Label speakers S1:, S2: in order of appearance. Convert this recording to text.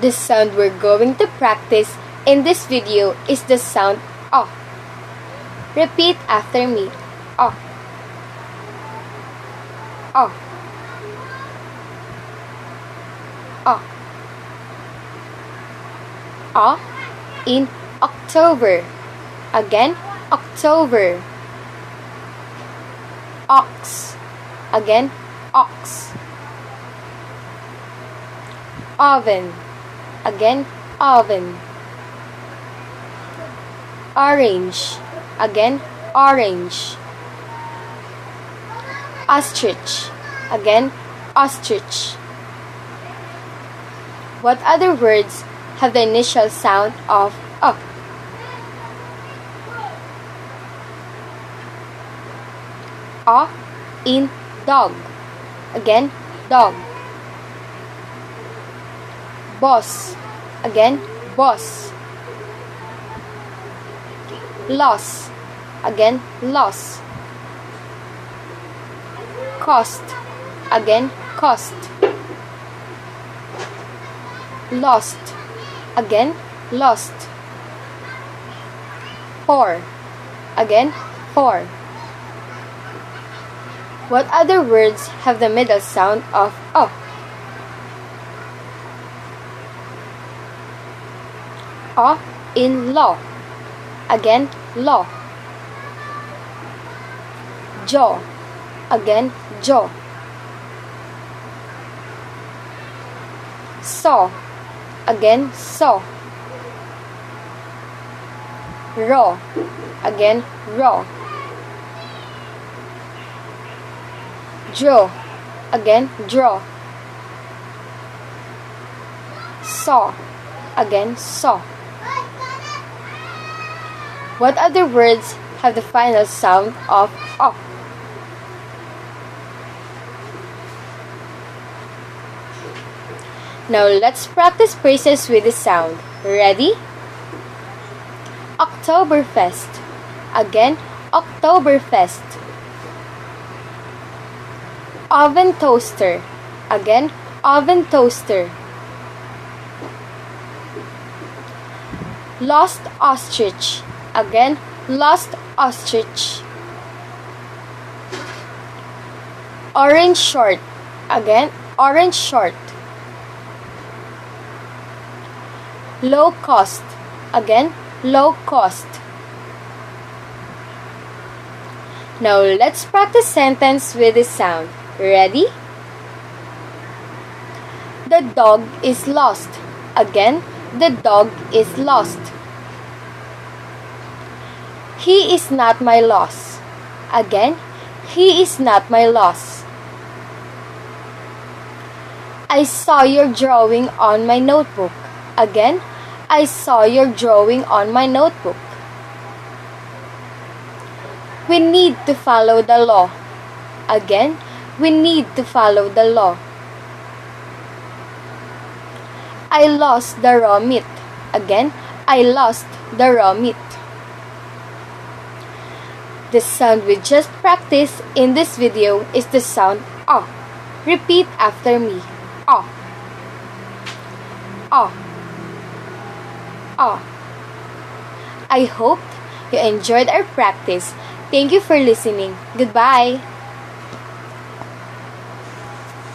S1: The sound we're going to practice in this video is the sound O. Repeat after me. O. O. O. O in October. Again, October. Ox. Again, ox. Oven. Again, oven. Orange. Again, orange. Ostrich. Again, ostrich. What other words have the initial sound of O? O in dog. Again, dog. Boss. Again, boss. Loss. Again, loss. Cost. Again, cost. Lost. Again, lost. Pour. Again, pour. What other words have the middle sound of O? O in law. Again, law. Jaw. Again, jaw. Saw. Again, saw. Raw. Again, raw. Draw. Again, draw. Saw. Again, saw. What other words have the final sound of O? Now let's practice phrases with the sound. Ready? Oktoberfest. Again, Oktoberfest. Oven toaster. Again, oven toaster. Lost ostrich. Again, lost ostrich. Orange short. Again, orange short. Low cost. Again, low cost. Now let's practice sentence with the sound. Ready? The dog is lost. Again, the dog is lost. He is not my loss. Again, he is not my loss. I saw your drawing on my notebook. Again, I saw your drawing on my notebook. We need to follow the law. Again, we need to follow the law. I lost the raw meat. Again, I lost the raw meat. The sound we just practiced in this video is the sound O. Repeat after me. O. O. O. I hope you enjoyed our practice. Thank you for listening. Goodbye.